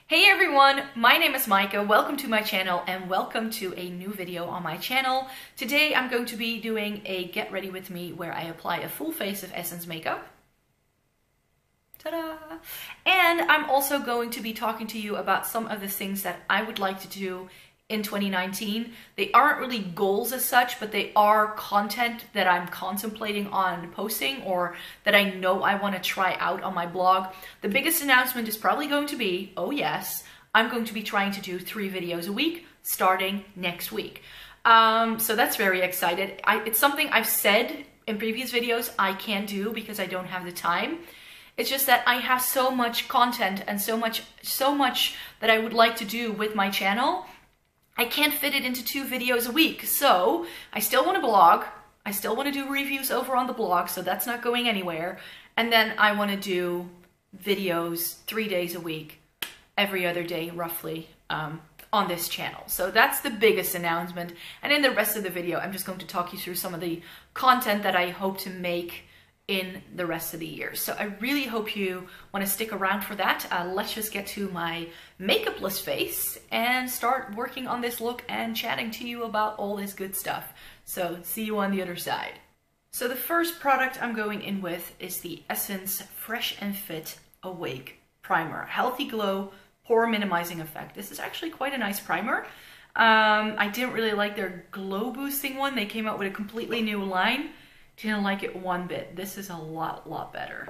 Hey everyone, my name is Micah. Welcome to my channel and welcome to a new video on my channel. Today I'm going to be doing a get ready with me where I apply a full face of Essence makeup. Ta-da! And I'm also going to be talking to you about some of the things that I would like to do in 2019. They aren't really goals as such, but they are content that I'm contemplating on posting or that I know I want to try out on my blog. The biggest announcement is probably going to be, oh yes, I'm going to be trying to do 3 videos a week starting next week. So that's very excited. It's something I've said in previous videos I can't do because I don't have the time. It's just that I have so much content and so much that I would like to do with my channel. I can't fit it into 2 videos a week. So I still want to blog. I still want to do reviews over on the blog, so that's not going anywhere. And then I want to do videos 3 days a week, every other day roughly, on this channel. So that's the biggest announcement. And in the rest of the video, I'm just going to talk you through some of the content that I hope to make in the rest of the year. So I really hope you want to stick around for that. Let's just get to my makeupless face and start working on this look and chatting to you about all this good stuff. So see you on the other side. So the first product I'm going in with is the Essence Fresh and Fit Awake Primer. Healthy glow, pore minimizing effect. This is actually quite a nice primer. I didn't really like their glow boosting one. They came out with a completely new line. Didn't like it one bit. This is a lot better.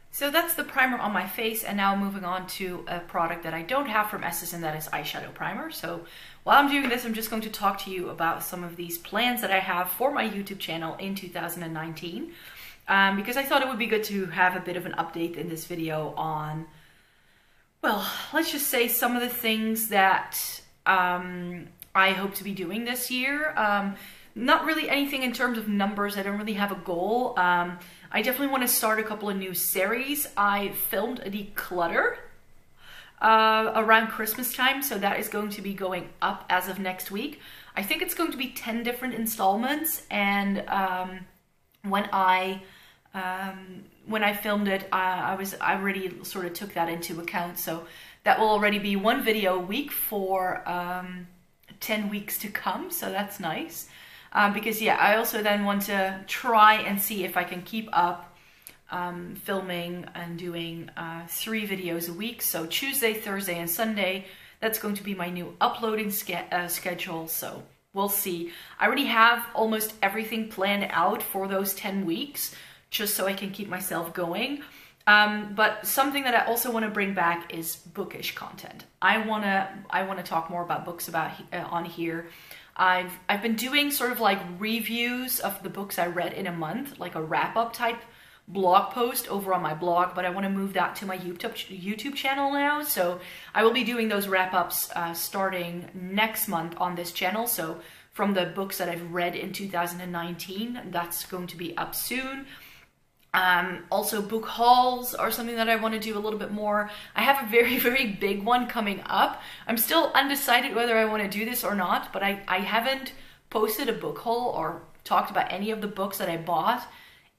So that's the primer on my face, and now moving on to a product that I don't have from Essence, and that is eyeshadow primer. So while I'm doing this, I'm just going to talk to you about some of these plans that I have for my YouTube channel in 2019, because I thought it would be good to have a bit of an update in this video on, well, let's just say some of the things that I hope to be doing this year. Not really anything in terms of numbers. I don't really have a goal. I definitely want to start a couple of new series. I filmed a declutter around Christmas time, so that is going to be going up as of next week. I think it's going to be 10 different installments, and when I filmed it, I already sort of took that into account. So that will already be 1 video a week for 10 weeks to come, so that's nice. Because yeah, I also then want to try and see if I can keep up filming and doing 3 videos a week. So Tuesday, Thursday, and Sunday, that's going to be my new uploading schedule, so we'll see. I already have almost everything planned out for those 10 weeks, just so I can keep myself going. But something that I also want to bring back is bookish content. I wanna talk more about books on here. I've been doing sort of like reviews of the books I read in a month, like a wrap-up type blog post over on my blog, but I want to move that to my YouTube channel now. So I will be doing those wrap-ups starting next month on this channel. So from the books that I've read in 2019, that's going to be up soon. Also book hauls are something that I want to do a little bit more. I have a very big one coming up. I'm still undecided whether I want to do this or not, but I haven't posted a book haul or talked about any of the books that I bought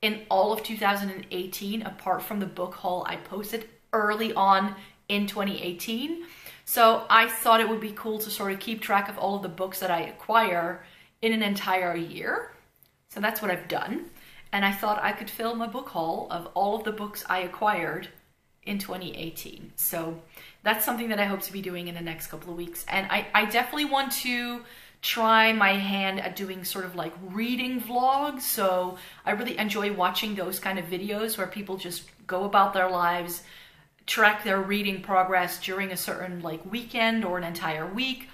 in all of 2018, apart from the book haul I posted early on in 2018. So I thought it would be cool to sort of keep track of all of the books that I acquire in an entire year. So that's what I've done. And I thought I could film a book haul of all of the books I acquired in 2018. So that's something that I hope to be doing in the next couple of weeks. And I definitely want to try my hand at doing sort of like reading vlogs. So I really enjoy watching those kind of videos where people just go about their lives, track their reading progress during a certain like weekend or an entire week,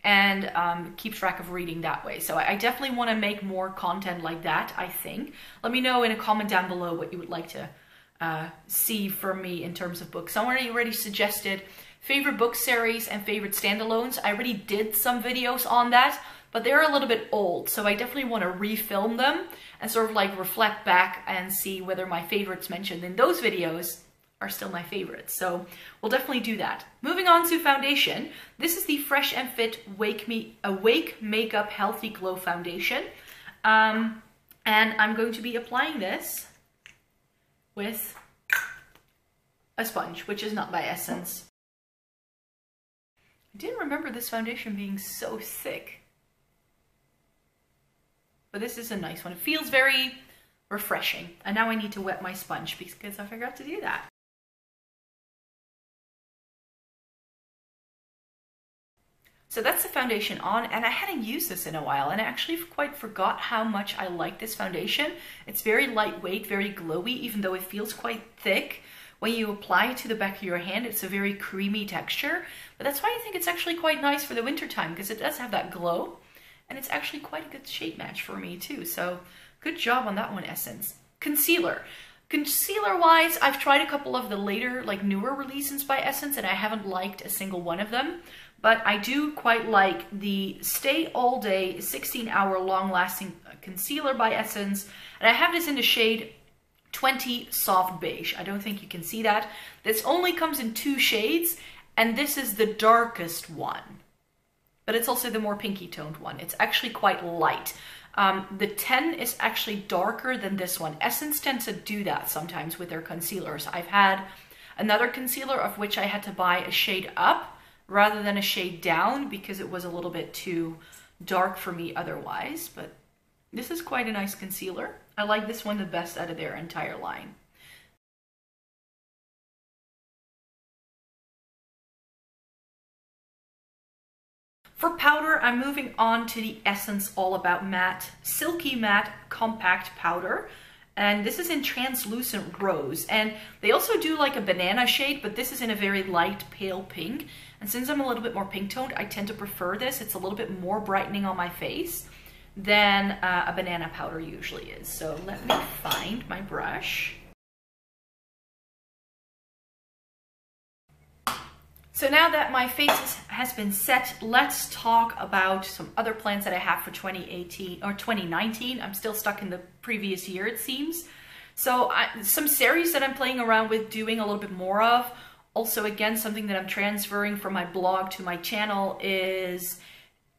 and keep track of reading that way. So I definitely want to make more content like that, I think. Let me know in a comment down below what you would like to see from me in terms of books. Someone already suggested favorite book series and favorite standalones. I already did some videos on that, but they're a little bit old, so I definitely want to refilm them and sort of like reflect back and see whether my favorites mentioned in those videos are still my favorites. So we'll definitely do that. Moving on to foundation. This is the Fresh and Fit Awake Makeup Healthy Glow Foundation. And I'm going to be applying this with a sponge, which is not by Essence. I didn't remember this foundation being so thick. But this is a nice one. It feels very refreshing. And now I need to wet my sponge because I forgot to do that. So that's the foundation on, and I hadn't used this in a while, and I actually quite forgot how much I like this foundation. It's very lightweight, very glowy, even though it feels quite thick. When you apply it to the back of your hand, it's a very creamy texture, but that's why I think it's actually quite nice for the winter time, because it does have that glow, and it's actually quite a good shade match for me too. So good job on that one, Essence. Concealer. Concealer-wise, I've tried a couple of the later, like newer releases by Essence, and I haven't liked a single one of them. But I do quite like the Stay All Day 16-hour long-lasting concealer by Essence. And I have this in the shade 20 Soft Beige. I don't think you can see that. This only comes in 2 shades, and this is the darkest one. But it's also the more pinky toned one. It's actually quite light. The 10 is actually darker than this one. Essence tends to do that sometimes with their concealers. I've had another concealer of which I had to buy a shade up rather than a shade down because it was a little bit too dark for me otherwise. But this is quite a nice concealer. I like this one the best out of their entire line. For powder, I'm moving on to the Essence All About Matte Silky Matte Compact Powder. And this is in Translucent Rose. And they also do like a banana shade, but this is in a very light pale pink. And since I'm a little bit more pink toned, I tend to prefer this. It's a little bit more brightening on my face than a banana powder usually is. So let me find my brush. So now that my face has been set, let's talk about some other plans that I have for 2018 or 2019. I'm still stuck in the previous year, it seems. So some series that I'm playing around with doing a little bit more of. Also, again, something that I'm transferring from my blog to my channel is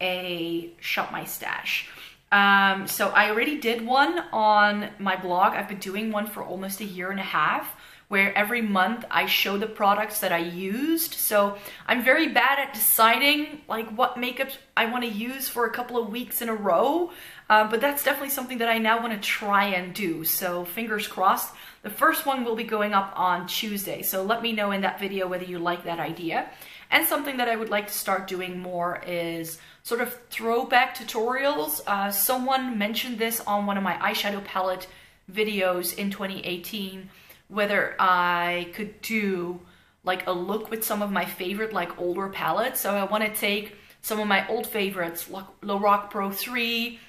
a Shop My Stash. So I already did one on my blog. I've been doing one for almost a year and a half, where every month I show the products that I used. So I'm very bad at deciding like what makeup I want to use for a couple of weeks in a row. But that's definitely something that I now want to try and do. So fingers crossed. The first one will be going up on Tuesday. So let me know in that video whether you like that idea. And something that I would like to start doing more is sort of throwback tutorials. Someone mentioned this on one of my eyeshadow palette videos in 2018. Whether I could do like a look with some of my favorite like older palettes. So I want to take some of my old favorites, Lorac Pro 3,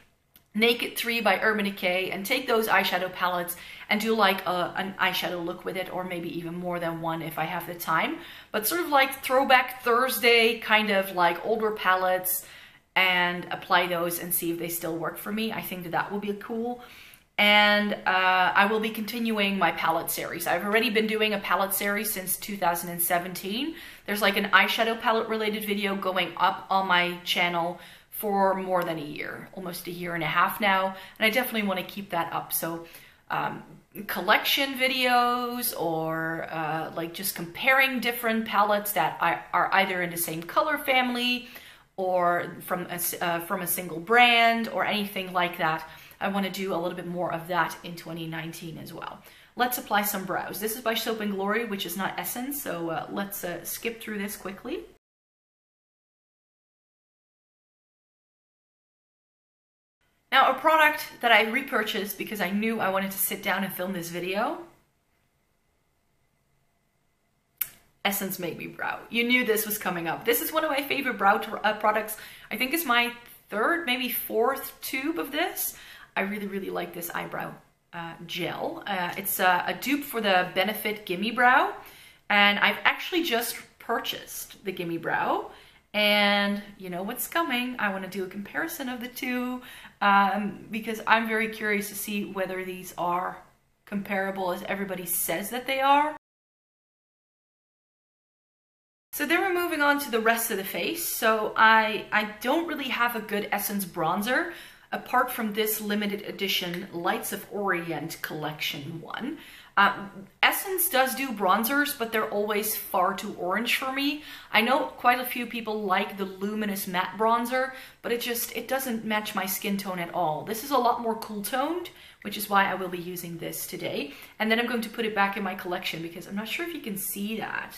Naked 3 by Urban Decay, and take those eyeshadow palettes and do like an eyeshadow look with it, or maybe even more than one if I have the time. But sort of like Throwback Thursday, kind of like older palettes, and apply those and see if they still work for me. I think that that will be cool. And I will be continuing my palette series. I've already been doing a palette series since 2017. There's like an eyeshadow palette related video going up on my channel for more than a year, almost a year and a half now. And I definitely want to keep that up. So collection videos or like just comparing different palettes that are either in the same color family or from a single brand or anything like that. I want to do a little bit more of that in 2019 as well. Let's apply some brows. This is by Soap & Glory, which is not Essence, so let's skip through this quickly. Now, a product that I repurchased because I knew I wanted to sit down and film this video. Essence Make Me Brow. You knew this was coming up. This is one of my favorite brow products. I think it's my third, maybe fourth tube of this. I really, really like this eyebrow gel. It's a dupe for the Benefit Gimme Brow. And I've actually just purchased the Gimme Brow. And you know what's coming. I want to do a comparison of the two because I'm very curious to see whether these are comparable as everybody says that they are. So then we're moving on to the rest of the face. So I don't really have a good Essence bronzer apart from this limited edition Lights of Orient collection one. Essence does do bronzers, but they're always far too orange for me. I know quite a few people like the luminous matte bronzer, but it doesn't match my skin tone at all. This is a lot more cool toned, which is why I will be using this today. And then I'm going to put it back in my collection because I'm not sure if you can see that,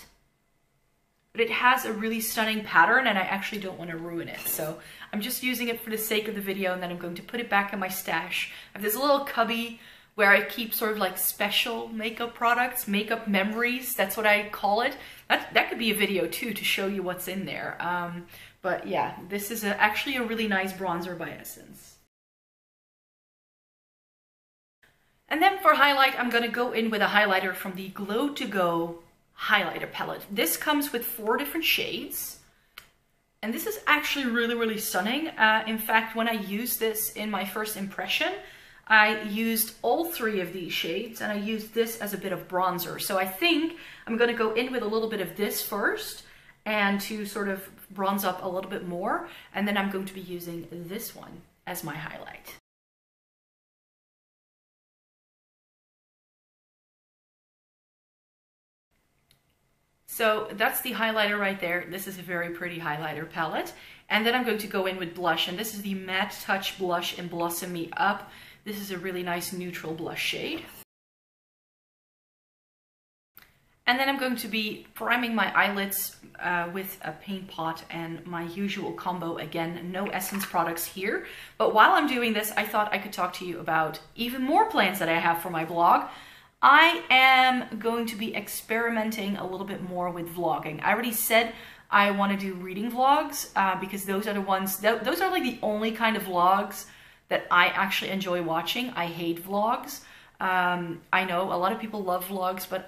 but it has a really stunning pattern and I actually don't want to ruin it. So I'm just using it for the sake of the video, and then I'm going to put it back in my stash. I have this little cubby where I keep sort of like special makeup products, makeup memories, that's what I call it. That could be a video too, to show you what's in there. But yeah, this is actually a really nice bronzer by Essence. And then for highlight, I'm gonna go in with a highlighter from the Glow to Go highlighter palette. This comes with 4 different shades. And this is actually really, really stunning. In fact, when I used this in my first impression, I used all 3 of these shades and I used this as a bit of bronzer. So I think I'm going to go in with a little bit of this first and to sort of bronze up a little bit more. And then I'm going to be using this one as my highlight. So that's the highlighter right there. This is a very pretty highlighter palette. And then I'm going to go in with blush. And this is the Matte Touch Blush in Blossom Me Up. This is a really nice neutral blush shade. And then I'm going to be priming my eyelids with a paint pot and my usual combo. Again, no Essence products here. But while I'm doing this, I thought I could talk to you about even more plans that I have for my blog. I am going to be experimenting a little bit more with vlogging. I already said I want to do reading vlogs because those are the ones, those are like the only kind of vlogs that I actually enjoy watching. I hate vlogs. I know a lot of people love vlogs, but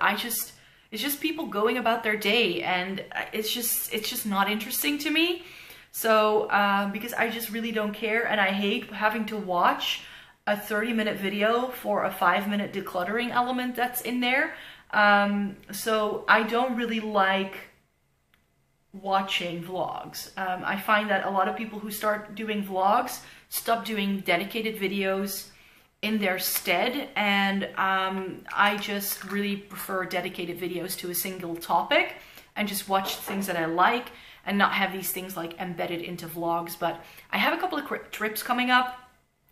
it's just people going about their day, and it's just not interesting to me. So because I just really don't care, and I hate having to watch a 30-minute video for a 5-minute decluttering element that's in there. So I don't really like watching vlogs. I find that a lot of people who start doing vlogs stop doing dedicated videos in their stead, and I just really prefer dedicated videos to a single topic and just watch things that I like and not have these things like embedded into vlogs. But I have a couple of trips coming up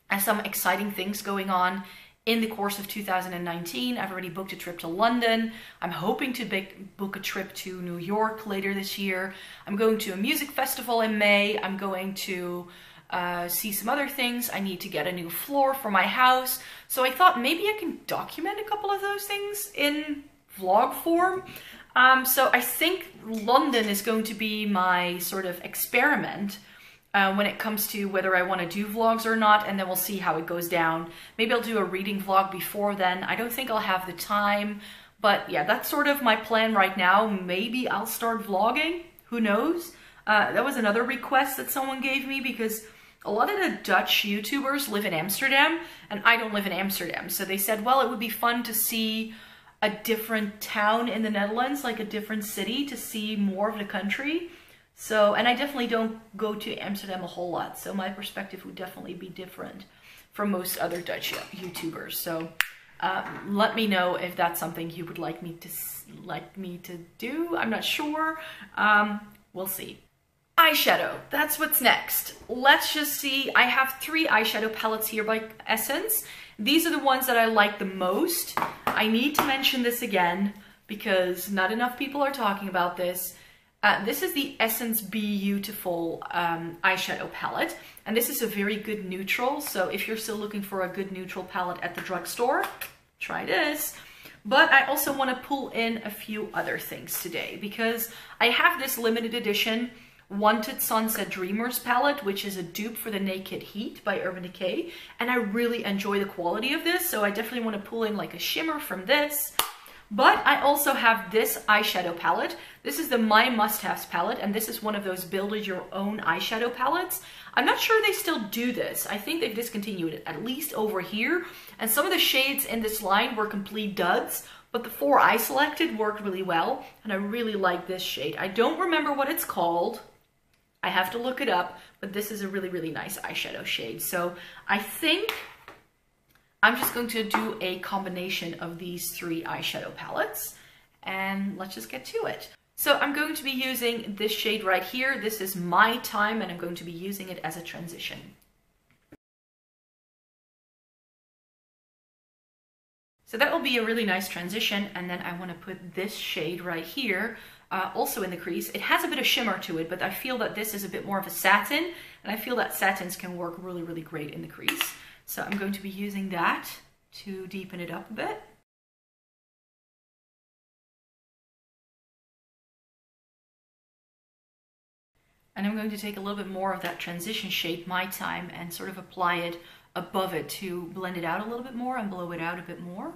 and some exciting things going on in the course of 2019. I've already booked a trip to London. I'm hoping to book a trip to New York later this year. I'm going to a music festival in May. I'm going to see some other things. I need to get a new floor for my house. So I thought maybe I can document a couple of those things in vlog form. So I think London is going to be my sort of experiment when it comes to whether I want to do vlogs or not, and then we'll see how it goes down. Maybe I'll do a reading vlog before then. I don't think I'll have the time, but yeah, that's sort of my plan right now. Maybe I'll start vlogging, who knows? That was another request that someone gave me because a lot of the Dutch YouTubers live in Amsterdam and I don't live in Amsterdam. So they said, well, it would be fun to see a different town in the Netherlands, like a different city, to see more of the country. So, and I definitely don't go to Amsterdam a whole lot, so my perspective would definitely be different from most other Dutch YouTubers. So let me know if that's something you would like me to do. I'm not sure. We'll see. Eyeshadow, that's what's next. Let's just see. I have 3 eyeshadow palettes here by Essence. These are the ones that I like the most. I need to mention this again because not enough people are talking about this. This is the Essence Be You Ti Ful eyeshadow palette, and this is a very good neutral. So if you're still looking for a good neutral palette at the drugstore, try this. But I also want to pull in a few other things today because I have this limited edition Wanted Sunset Dreamers palette, which is a dupe for the Naked Heat by Urban Decay, and I really enjoy the quality of this, so I definitely want to pull in like a shimmer from this. But I also have this eyeshadow palette. This is the My Must-Haves palette, and this is one of those build-your-own eyeshadow palettes. I'm not sure they still do this. I think they've discontinued it, at least over here. And some of the shades in this line were complete duds, but the 4 I selected worked really well, and I really like this shade. I don't remember what it's called. I have to look it up, but this is a really, really nice eyeshadow shade. So I think I'm just going to do a combination of these three eyeshadow palettes, and let's just get to it. So I'm going to be using this shade right here. This is My Time, and I'm going to be using it as a transition. So that will be a really nice transition, and then I want to put this shade right here also in the crease. It has a bit of shimmer to it, but I feel that this is a bit more of a satin, and I feel that satins can work really, really great in the crease. So I'm going to be using that to deepen it up a bit. And I'm going to take a little bit more of that transition shade, My Time, and sort of apply it above it to blend it out a little bit more and blow it out a bit more.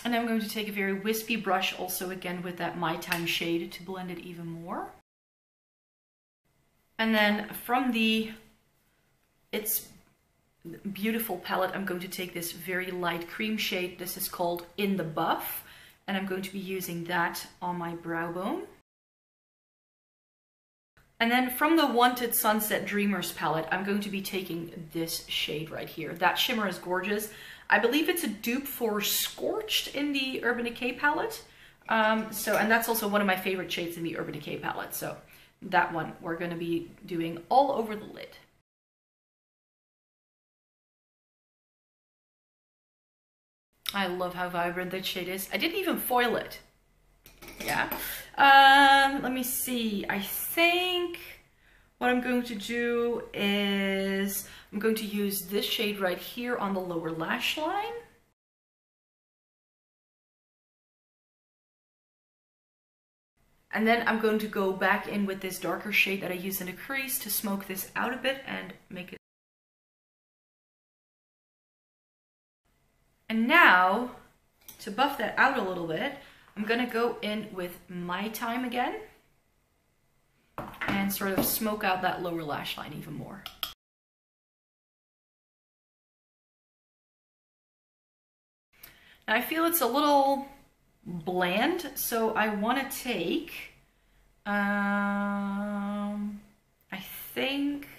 And then I'm going to take a very wispy brush also again with that My Time shade to blend it even more. And then from the It's Beautiful palette, I'm going to take this very light cream shade. This is called In the Buff, and I'm going to be using that on my brow bone. And then from the Wanted Sunset Dreamers palette, I'm going to be taking this shade right here. That shimmer is gorgeous. I believe it's a dupe for Scorched in the Urban Decay palette. And that's also one of my favorite shades in the Urban Decay palette. So that one we're going to be doing all over the lid. I love how vibrant that shade is. I didn't even foil it. Yeah. Let me see. I think what I'm going to do is I'm going to use this shade right here on the lower lash line. And then I'm going to go back in with this darker shade that I used in the crease to smoke this out a bit and make it. And now, to buff that out a little bit, I'm going to go in with My Time again and sort of smoke out that lower lash line even more. Now I feel it's a little bland, so I want to take, I think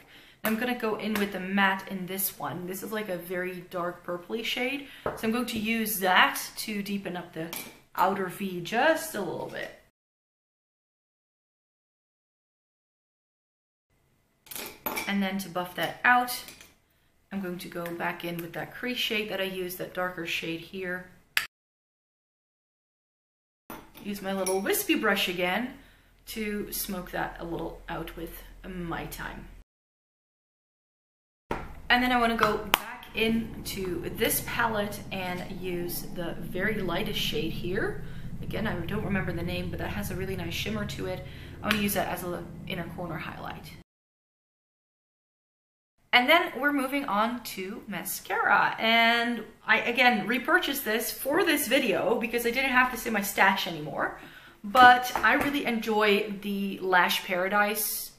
I'm going to go in with the matte in this one. This is like a very dark purpley shade, so I'm going to use that to deepen up the outer V just a little bit. And then to buff that out, I'm going to go back in with that crease shade that I used, that darker shade here. Use my little wispy brush again to smoke that a little out with My Time. And then I want to go back into this palette and use the very lightest shade here. Again, I don't remember the name, but that has a really nice shimmer to it. I want to use that as an inner corner highlight. And then we're moving on to mascara. And I, again, repurchased this for this video because I didn't have this in my stash anymore. But I really enjoy the Lash Princess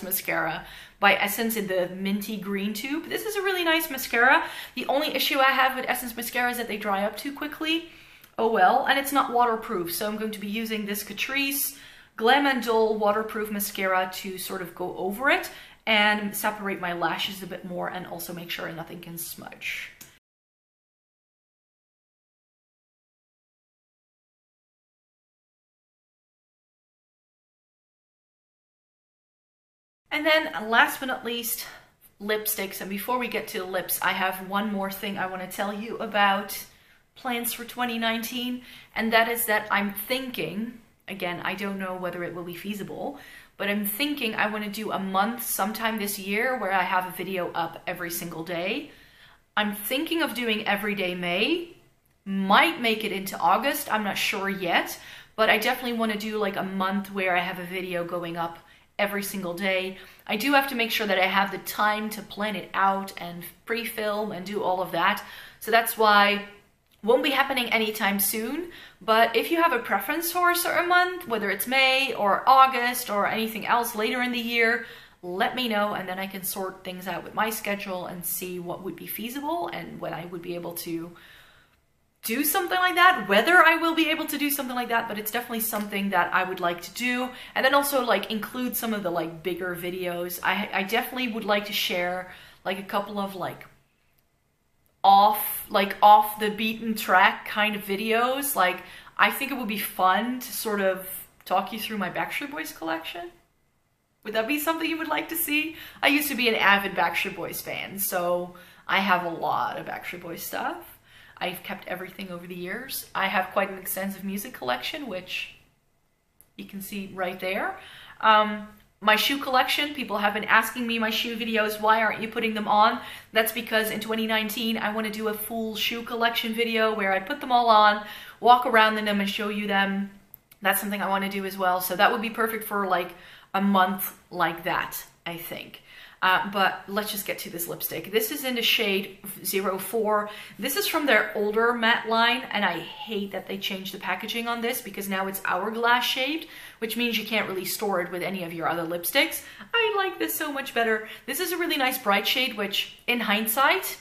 mascara by Essence in the minty green tube. This is a really nice mascara. The only issue I have with Essence mascara is that they dry up too quickly. Oh well, and it's not waterproof, so I'm going to be using this Catrice Glam Doll waterproof mascara to sort of go over it and separate my lashes a bit more and also make sure nothing can smudge. And then last but not least, lipsticks. And before we get to the lips, I have one more thing I want to tell you about plans for 2019. And that is that I'm thinking, again, I don't know whether it will be feasible, but I'm thinking I want to do a month sometime this year where I have a video up every single day. I'm thinking of doing Everyday May. Might make it into August, I'm not sure yet, but I definitely want to do like a month where I have a video going up every single day. I do have to make sure that I have the time to plan it out and pre-film and do all of that. So that's why it won't be happening anytime soon. But if you have a preference for a certain month, whether it's May or August or anything else later in the year, let me know, and then I can sort things out with my schedule and see what would be feasible and when I would be able to do something like that, whether I will be able to do something like that, but it's definitely something that I would like to do. And then also like include some of the like bigger videos. I definitely would like to share like a couple of like off the beaten track kind of videos. Like, I think it would be fun to sort of talk you through my Backstreet Boys collection. Would that be something you would like to see? I used to be an avid Backstreet Boys fan, so I have a lot of Backstreet Boys stuff. I've kept everything over the years. I have quite an extensive music collection, which you can see right there. My shoe collection, people have been asking me my shoe videos, why aren't you putting them on? That's because in 2019, I want to do a full shoe collection video where I put them all on, walk around in them and show you them. That's something I want to do as well. So that would be perfect for like a month like that, I think. But let's just get to this lipstick. This is in the shade 04. This is from their older matte line, and I hate that they changed the packaging on this because now it's hourglass shaped, which means you can't really store it with any of your other lipsticks. I like this so much better. This is a really nice bright shade, which in hindsight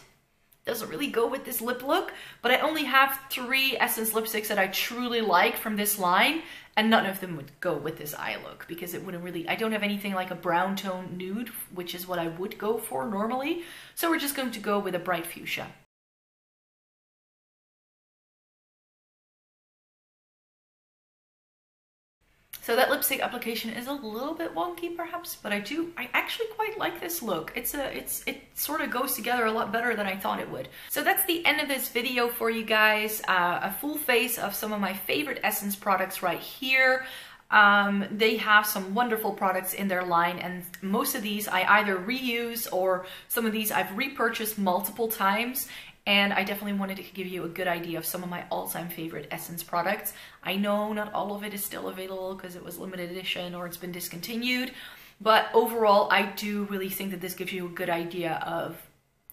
doesn't really go with this lip look, but I only have 3 Essence lipsticks that I truly like from this line, and none of them would go with this eye look because it wouldn't really, I don't have anything like a brown tone nude, which is what I would go for normally. So we're just going to go with a bright fuchsia. So that lipstick application is a little bit wonky perhaps, but I actually quite like this look. It sort of goes together a lot better than I thought it would. So that's the end of this video for you guys. A full face of some of my favorite Essence products right here. They have some wonderful products in their line, and most of these I either reuse or some of these I've repurchased multiple times. And I definitely wanted to give you a good idea of some of my all-time favorite Essence products. I know not all of it is still available because it was limited edition or it's been discontinued. But overall, I do really think that this gives you a good idea of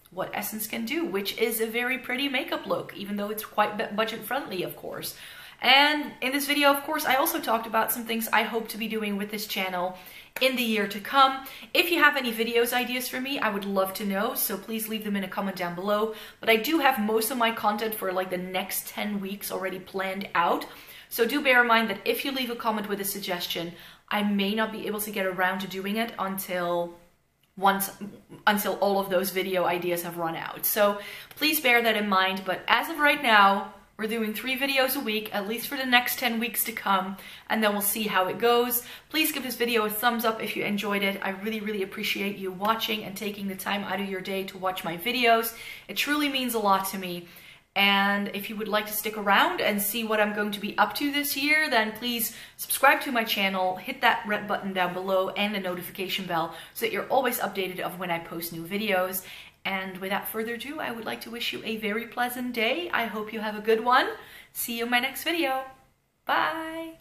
what Essence can do, which is a very pretty makeup look, even though it's quite budget-friendly, of course. And in this video, of course, I also talked about some things I hope to be doing with this channel in the year to come. If you have any videos ideas for me, I would love to know, so please leave them in a comment down below. But I do have most of my content for like the next 10 weeks already planned out. So do bear in mind that if you leave a comment with a suggestion, I may not be able to get around to doing it until all of those video ideas have run out. So please bear that in mind. But as of right now, we're doing 3 videos a week, at least for the next 10 weeks to come, and then we'll see how it goes. Please give this video a thumbs up if you enjoyed it. I really, really appreciate you watching and taking the time out of your day to watch my videos. It truly means a lot to me. And if you would like to stick around and see what I'm going to be up to this year, then please subscribe to my channel, hit that red button down below and the notification bell so that you're always updated of when I post new videos. And without further ado, I would like to wish you a very pleasant day. I hope you have a good one. See you in my next video. Bye!